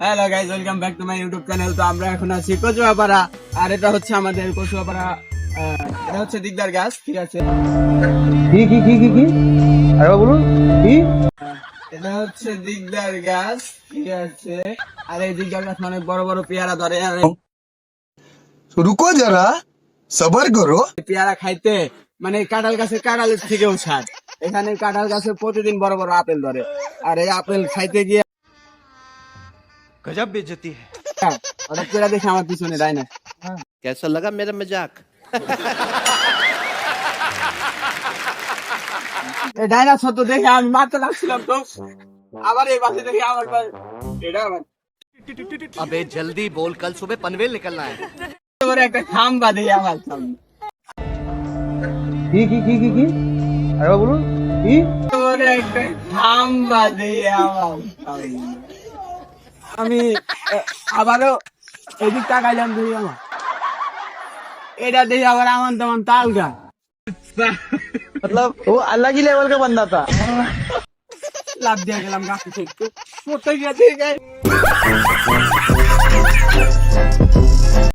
Hello guys, welcome back to my YouTube channel. তো আমরা এখন আছি কচুয়াপাড়া, আর এটা হচ্ছে আমাদের কচুয়াপাড়া। এটা হচ্ছে দিকদার গাছ, ঠিক আছে। কি আরে বলুন কি? এটা হচ্ছে দিকদার গাছ, ঠিক আছে। আর এই দিকদার গাছ অনেক বড় বড় পেয়ারা ধরে। আর এই রুকো যারা সবার করো। পেয়ারা খাইতে মানে কাঁঠাল গাছের কাঁঠালের থেকেও স্বাদ। এখানে কাঁঠাল গাছে প্রতিদিন বড় বড় আপেল ধরে, আর এই আপেল খাইতে গিয়ে गजब बेइज्जती है। হঠাৎ করে দেখে আমার পিছনে দেয় না। कैसा लगा मेरा मजाक? এই ডাইনোসর তো দেখে আমি মারতে লাগছিলাম, তো আবার এই পাশে দেখে আমার এটা আমার अबे जल्दी बोल, कल सुबह पनवेल निकलना है। করে একটা খাম্বা দিয়ে আমার সামনে কি আরে বলুন কি? করে একটা খাম্বা দিয়ে আমার সামনে। আমি আবারও এদিক তাকাইলাম, দেখি আমার এটা দেখে আবার আমার তেমন তালগা मतलब वो अलग ही लेवल का बंदा था। লাভ দিয়ে গেলাম গাছে থেকে, পড়তে গিয়ে